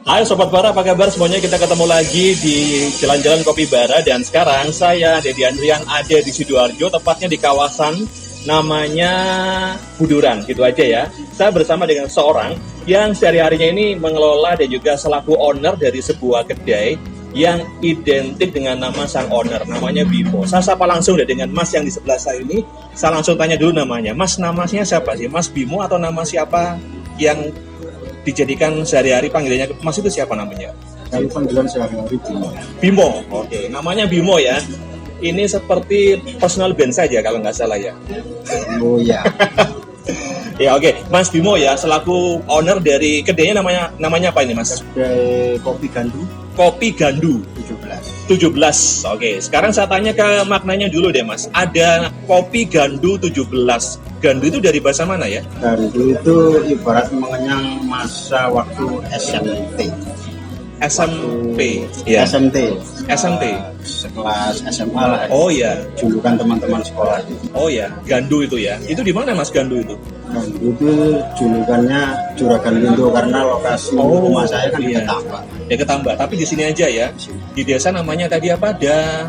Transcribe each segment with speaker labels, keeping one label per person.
Speaker 1: Hai Sobat Bara, apa kabar semuanya? Kita ketemu lagi di Jalan-Jalan Kopi Bara. Dan sekarang saya, Dedi Andrian, ada di Sidoarjo, tepatnya di kawasan namanya Buduran, gitu aja ya. Saya bersama dengan seorang yang sehari-harinya ini mengelola dan juga selaku owner dari sebuah kedai yang identik dengan nama sang owner, namanya Bimo. Saya sapa langsung deh dengan Mas yang di sebelah saya ini. Saya langsung tanya dulu namanya. Mas, namanya siapa sih? Mas Bimo atau nama siapa yang dijadikan sehari-hari panggilannya Mas itu siapa namanya?
Speaker 2: Kalau panggilan sehari-hari Bimo.
Speaker 1: Bimo, oke. Namanya Bimo ya. Ini seperti personal band saja kalau nggak salah ya.
Speaker 2: Oh ya.
Speaker 1: Ya oke, Mas Bimo ya selaku owner dari kedainya namanya apa ini Mas?
Speaker 2: Kedai Kopi Gandu
Speaker 1: Kopi Gandu
Speaker 2: 17.
Speaker 1: 17. Oke, sekarang saya tanya ke maknanya dulu deh Mas. Ada Kopi Gandu 17. Gandu itu dari bahasa mana ya?
Speaker 2: Gandu itu ibarat mengenyang masa waktu SMP.
Speaker 1: SMP. Ya.
Speaker 2: SMT.
Speaker 1: SMT.
Speaker 2: Sekelas SMA lah.
Speaker 1: Oh ya.
Speaker 2: Julukan teman-teman sekolah.
Speaker 1: Oh ya, Gandu itu ya. Itu di mana Mas Gandu itu?
Speaker 2: Gandu itu julukannya Juragan Lindo karena lokasi rumah saya kan di Ketambak.
Speaker 1: Ya Ketambak, tapi di sini aja ya. Di desa namanya tadi apa?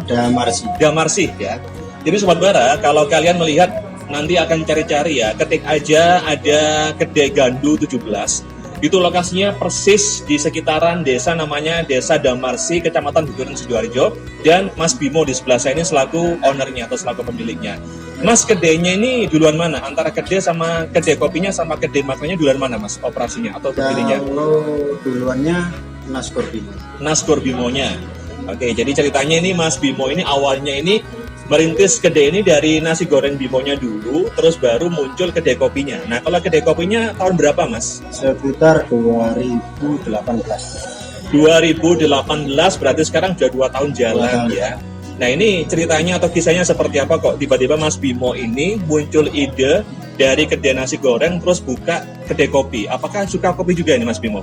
Speaker 2: Damarsi.
Speaker 1: Damarsih ya. Jadi Sobat Bara, kalau kalian melihat nanti akan cari-cari ya, ketik aja ada kedai Gandu 17. Itu lokasinya persis di sekitaran desa namanya Desa Damarsi, Kecamatan Buduran, Sidoarjo. Dan Mas Bimo di sebelah saya ini selaku ownernya atau selaku pemiliknya. Mas, kedainya ini duluan mana? Antara kedai sama kedai kopinya sama kedai makannya duluan mana Mas operasinya atau berdirinya?
Speaker 2: Kalau duluannya Nasgor Bimo.
Speaker 1: Nasgor Bimonya. Oke, jadi ceritanya ini Mas Bimo ini awalnya ini merintis kedai ini dari nasi goreng Bimonya dulu, terus baru muncul kedai kopinya. Nah, kalau kedai kopinya tahun berapa, Mas?
Speaker 2: Sekitar 2018.
Speaker 1: 2018, berarti sekarang sudah 2 tahun jalan ya. Nah, ini ceritanya atau kisahnya seperti apa kok tiba-tiba Mas Bimo ini muncul ide dari kedai nasi goreng terus buka kedai kopi. Apakah suka kopi juga ini Mas Bimo?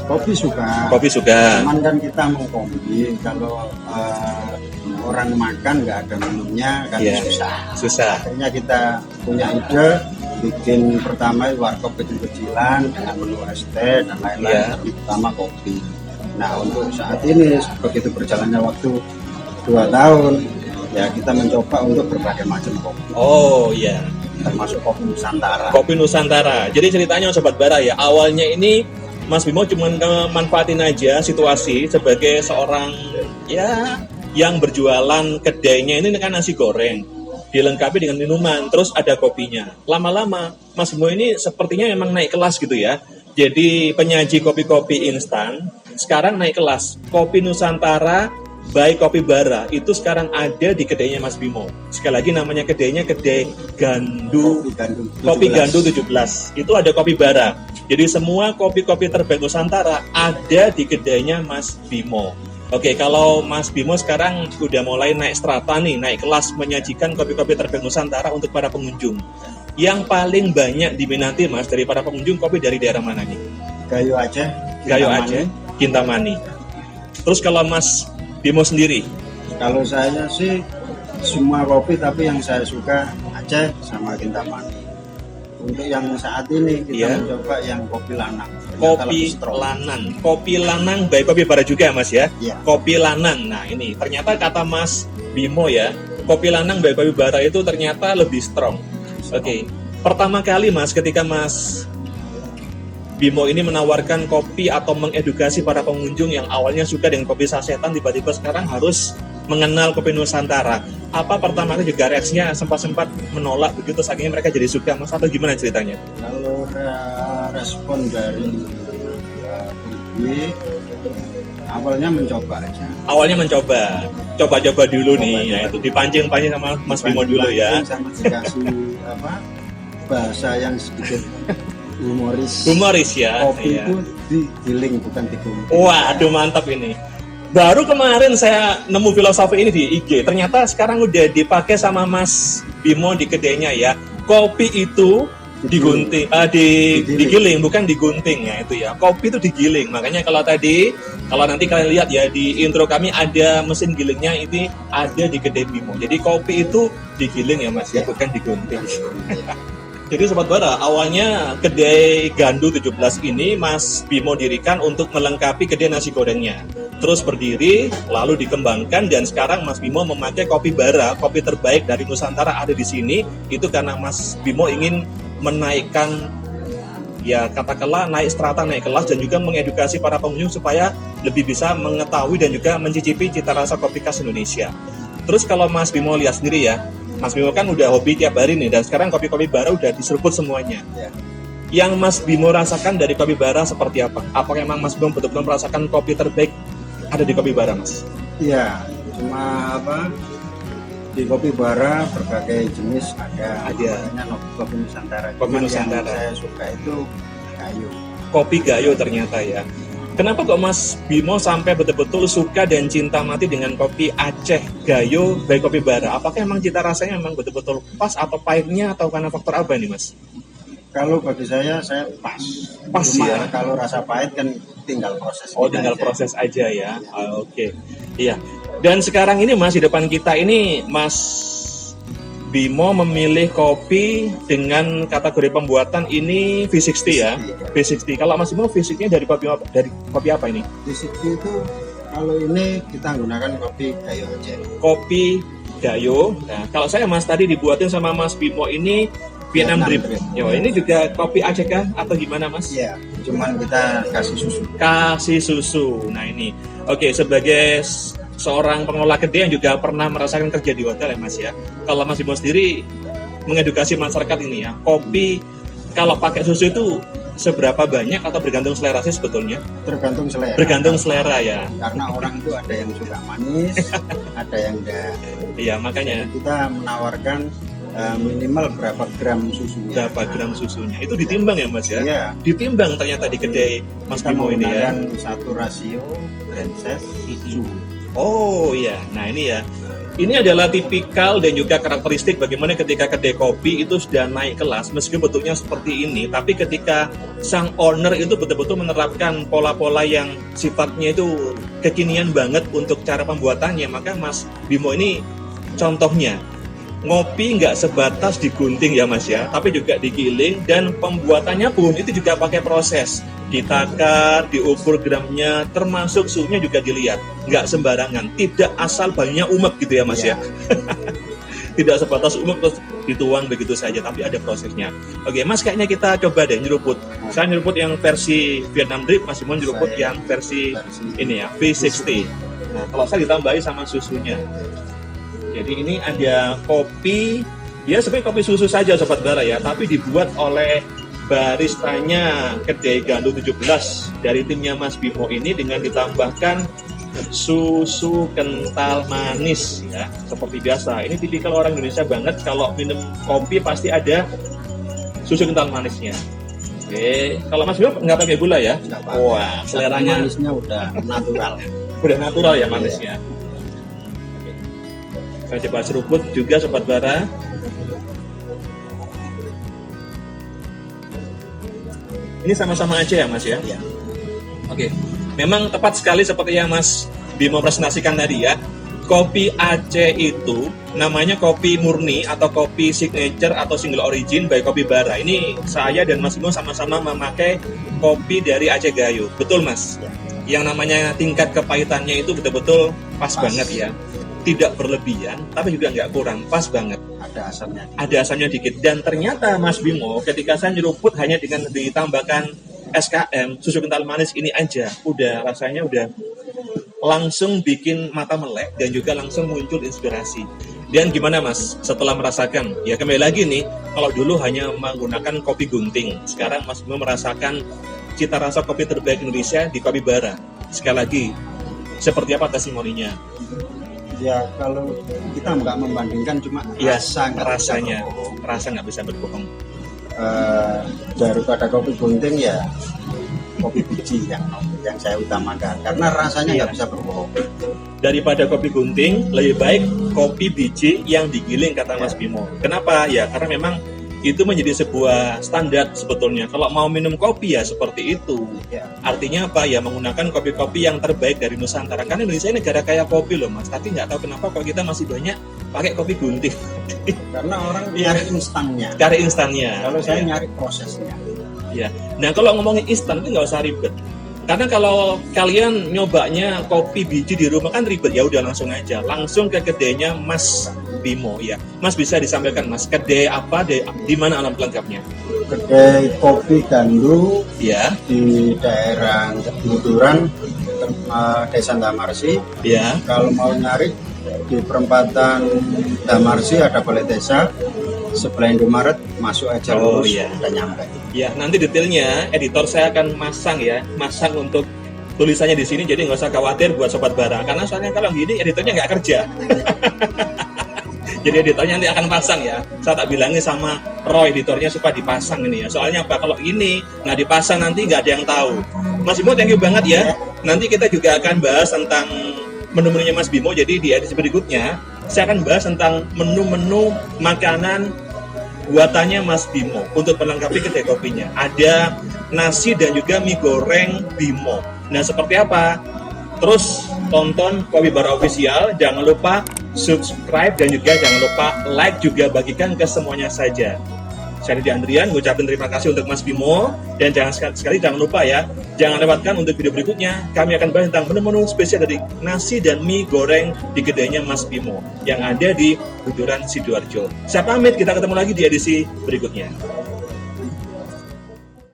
Speaker 2: Kopi suka.
Speaker 1: Kopi suka.
Speaker 2: Cuman kan kita mau kopi, kalau orang makan nggak ada minumnya kan susah. Akhirnya kita punya ide bikin pertama warkop kecil-kecilan dengan menu es teh dan lain-lain, tapi pertama kopi. Nah untuk saat ini begitu berjalannya waktu 2 tahun ya kita mencoba untuk berbagai macam kopi.
Speaker 1: Oh iya.
Speaker 2: Termasuk kopi Nusantara.
Speaker 1: Kopi Nusantara. Jadi ceritanya Sobat Bara ya, awalnya ini Mas Bimo cuma manfaatin aja situasi sebagai seorang ya yang berjualan kedainya ini kan nasi goreng dilengkapi dengan minuman, terus ada kopinya. Lama-lama Mas Bimo ini sepertinya memang naik kelas gitu ya. Jadi penyaji kopi-kopi instan sekarang naik kelas. Kopi Nusantara by Kopi Bara itu sekarang ada di kedainya Mas Bimo. Sekali lagi namanya kedainya kedai Gandu. Kopi Gandu 17. Itu ada Kopi Bara. Jadi semua kopi-kopi terbaik Nusantara ada di kedainya Mas Bimo. Oke, kalau Mas Bimo sekarang udah mulai naik strata nih, naik kelas menyajikan kopi-kopi terbaik Nusantara untuk para pengunjung. Yang paling banyak diminati Mas dari para pengunjung kopi dari daerah mana nih?
Speaker 2: Gayo Aceh.
Speaker 1: Gayo Aceh, Kintamani. Terus kalau Mas Bimo sendiri?
Speaker 2: Kalau saya sih semua kopi, tapi yang saya suka Aceh sama Kintamani. Untuk yang saat ini kita mencoba yang kopi lanang.
Speaker 1: Kopi lanang by Kopi Bara juga ya Mas ya?
Speaker 2: Ya.
Speaker 1: Kopi lanang. Nah ini ternyata kata Mas Bimo ya, kopi lanang by Kopi Bara itu ternyata lebih strong. Oke. Pertama kali Mas ketika Mas Bimo ini menawarkan kopi atau mengedukasi para pengunjung yang awalnya suka dengan kopi sasetan, tiba-tiba sekarang harus mengenal kopi Nusantara. Apa pertama kali juga reaksinya sempat menolak begitu, saking mereka jadi suka Mas, atau gimana ceritanya?
Speaker 2: Kalau respon dari awalnya mencoba aja.
Speaker 1: Awalnya mencoba, coba-coba dulu nih, nah itu dipancing-pancing sama Mas Bimo dulu ya.
Speaker 2: Sama dikasih bahasa yang sedikit
Speaker 1: humoris ya.
Speaker 2: Kopi itu digiling bukan digunting.
Speaker 1: Wah, aduh mantap ini. Baru kemarin saya nemu filosofi ini di IG. Ternyata sekarang udah dipakai sama Mas Bimo di kedainya ya. Kopi itu digiling bukan digunting ya itu ya. Kopi itu digiling. Makanya kalau nanti kalian lihat ya di intro kami ada mesin gilingnya, ini ada di kedai Bimo. Jadi kopi itu digiling ya Mas ya, bukan digunting. Jadi Sobat Bara, awalnya kedai Gandu 17 ini Mas Bimo dirikan untuk melengkapi kedai nasi gorengnya. Terus berdiri, lalu dikembangkan, dan sekarang Mas Bimo memakai kopi Bara, kopi terbaik dari Nusantara ada di sini. Itu karena Mas Bimo ingin menaikkan, ya katakanlah naik strata, naik kelas, dan juga mengedukasi para pengunjung supaya lebih bisa mengetahui dan juga mencicipi cita rasa kopi khas Indonesia. Terus kalau Mas Bimo lihat sendiri ya, Mas Bimo kan udah hobi tiap hari nih, dan sekarang kopi-kopi Bara udah diseruput semuanya.
Speaker 2: Ya.
Speaker 1: Yang Mas Bimo rasakan dari kopi Bara seperti apa? Apakah memang Mas Bimo betul-betul merasakan kopi terbaik ada di kopi Bara, Mas?
Speaker 2: Iya, cuma di kopi Bara berbagai jenis ada. Makanya kopi Nusantara.
Speaker 1: Kopi Nusantara.
Speaker 2: Yang saya suka itu Gayo.
Speaker 1: Kopi Gayo ternyata ya. Kenapa kok Mas Bimo sampai betul-betul suka dan cinta mati dengan kopi Aceh Gayo dari kopi Bara? Apakah emang cita rasanya memang betul-betul pas, atau pahitnya, atau karena faktor apa nih, Mas?
Speaker 2: Kalau bagi saya pas.
Speaker 1: Pas.
Speaker 2: Cuma
Speaker 1: Ya.
Speaker 2: kalau rasa pahit kan tinggal proses.
Speaker 1: Oh, tinggal proses aja ya. Oke. Iya. Dan sekarang ini Mas, di depan kita ini Mas Bimo memilih kopi dengan kategori pembuatan ini V60 ya. V60. Kalau Mas Bimo V60-nya dari kopi apa ini?
Speaker 2: V60 itu kalau ini kita gunakan kopi Gayo Aceh.
Speaker 1: Kopi Gayo. Nah, kalau saya Mas tadi dibuatin sama Mas Bimo ini Vietnam Drip. Yo, ini juga kopi Aceh kah atau gimana, Mas?
Speaker 2: Iya, cuman kita kasih susu.
Speaker 1: Kasih susu. Nah, ini. Oke, sebagai seorang pengelola kedai yang juga pernah merasakan kerja di hotel ya, Mas ya. Kalau Mas Bimo sendiri mengedukasi masyarakat ini ya, kopi kalau pakai susu itu seberapa banyak atau bergantung selera sih sebetulnya?
Speaker 2: Tergantung selera.
Speaker 1: Bergantung selera ya.
Speaker 2: Karena orang itu ada yang suka manis, ada yang enggak.
Speaker 1: Iya, makanya
Speaker 2: Kita menawarkan minimal berapa gram susunya.
Speaker 1: berapa gram susunya. Itu ditimbang ya, Mas ya?
Speaker 2: Iya.
Speaker 1: Ditimbang ternyata di kedai Mas
Speaker 2: Kita
Speaker 1: Bimo ini ya.
Speaker 2: menggunakan satu rasio Brances susu.
Speaker 1: Oh iya, nah ini ya. Ini adalah tipikal dan juga karakteristik bagaimana ketika kedai kopi itu sudah naik kelas, meskipun bentuknya seperti ini, tapi ketika sang owner itu betul-betul menerapkan pola-pola yang sifatnya itu kekinian banget untuk cara pembuatannya, maka Mas Bimo ini contohnya. Ngopi nggak sebatas digunting ya Mas ya, tapi juga digiling, dan pembuatannya pun itu juga pakai proses. Ditakar, diukur gramnya, termasuk suhunya juga dilihat. Nggak sembarangan, tidak asal banyak umek gitu ya Mas ya. Tidak sebatas umek terus dituang begitu saja, tapi ada prosesnya. Oke Mas, kayaknya kita coba deh nyeruput. Saya nyeruput yang versi Vietnam Drip, Mas Bimo nyeruput yang versi ini ya, V60. Nah, kalau saya ditambahi sama susunya. Jadi ini ada kopi, ya sebenarnya kopi susu saja Sobat Bara ya, tapi dibuat oleh baristanya kedai Gandu 17 dari timnya Mas Bimo ini dengan ditambahkan susu kental manis ya, seperti biasa. Ini tipikal orang Indonesia banget, kalau minum kopi pasti ada susu kental manisnya. Oke, kalau Mas Bimo nggak pakai gula ya? Wah, seleranya
Speaker 2: manisnya udah natural.
Speaker 1: Udah natural ya manisnya. Saya coba seruput juga Sobat Bara. Ini sama-sama aja ya Mas ya?
Speaker 2: Ya.
Speaker 1: Oke. Memang tepat sekali seperti yang Mas Bimo presentasikan tadi ya. Kopi Aceh itu namanya kopi murni atau kopi signature atau single origin by Kopi Bara. Ini saya dan Mas Bimo sama-sama memakai kopi dari Aceh Gayo. Betul Mas? Yang namanya tingkat kepahitannya itu betul-betul pas banget ya. Tidak berlebihan, tapi juga nggak kurang, pas banget.
Speaker 2: Ada asamnya.
Speaker 1: Ada asamnya dikit. Dan ternyata Mas Bimo, ketika saya nyeruput hanya dengan ditambahkan SKM, susu kental manis ini aja, udah rasanya udah langsung bikin mata melek dan juga langsung muncul inspirasi. Dan gimana Mas, setelah merasakan? Ya kembali lagi nih, kalau dulu hanya menggunakan kopi gunting, sekarang Mas Bimo merasakan cita rasa kopi terbaik Indonesia di Kopi Bara. Sekali lagi, seperti apa testimoninya?
Speaker 2: Ya kalau kita nggak membandingkan cuma
Speaker 1: Ya,
Speaker 2: rasanya
Speaker 1: rasa nggak bisa berbohong.
Speaker 2: Daripada kopi gunting ya kopi biji yang saya utamakan karena rasanya nggak bisa berbohong.
Speaker 1: Daripada kopi gunting, lebih baik kopi biji yang digiling kata Mas Bimo. Kenapa? Ya karena memang itu menjadi sebuah standar sebetulnya. Kalau mau minum kopi ya seperti itu.
Speaker 2: Ya.
Speaker 1: Artinya apa ya, menggunakan kopi-kopi yang terbaik dari Nusantara. Karena Indonesia ini negara kaya kopi loh Mas, tapi nggak tahu kenapa kok kita masih banyak pakai kopi gunting.
Speaker 2: Karena orang nyari instannya.
Speaker 1: Cari instannya.
Speaker 2: Kalau saya nyari prosesnya.
Speaker 1: Ya. Nah kalau ngomongin instan itu nggak usah ribet. Karena kalau kalian nyobanya kopi biji di rumah kan ribet, ya udah langsung aja, langsung ke kedainya Mas Bimo ya. Mas bisa disampaikan Mas, kedai apa, di mana alamat lengkapnya?
Speaker 2: Kedai kopi Gandu
Speaker 1: Ya.
Speaker 2: di daerah Buduran, Desa Damarsi.
Speaker 1: Ya.
Speaker 2: Kalau mau nyari di perempatan Damarsi ada balai desa, sebelah Indomaret, masuk aja lurus,
Speaker 1: iya.
Speaker 2: udah nyampe.
Speaker 1: Ya, nanti detailnya editor saya akan masang untuk tulisannya di sini, jadi nggak usah khawatir buat sobat bara. Karena soalnya kalau gini editornya nggak kerja. Jadi editornya nanti akan pasang ya. Saya tak bilangin sama Roy editornya supaya dipasang ini ya. Soalnya apa? Kalau ini nggak dipasang nanti nggak ada yang tahu. Mas Bimo, thank you banget ya. Nanti kita juga akan bahas tentang menu-menunya Mas Bimo. Jadi di edisi berikutnya saya akan bahas tentang menu-menu makanan buatannya Mas Bimo untuk melengkapi kedai kopinya. Ada nasi dan juga mie goreng Bimo. Nah, seperti apa? Terus tonton Kopi Bara Official, jangan lupa subscribe dan juga jangan lupa like, juga bagikan ke semuanya saja. Saya Didi Andrian, ngucapin terima kasih untuk Mas Bimo, dan jangan sekali jangan lupa ya, jangan lewatkan untuk video berikutnya. Kami akan bahas tentang menu-menu spesial dari nasi dan mie goreng di kedainya Mas Bimo yang ada di Buduran Sidoarjo. Saya pamit, kita ketemu lagi di edisi berikutnya.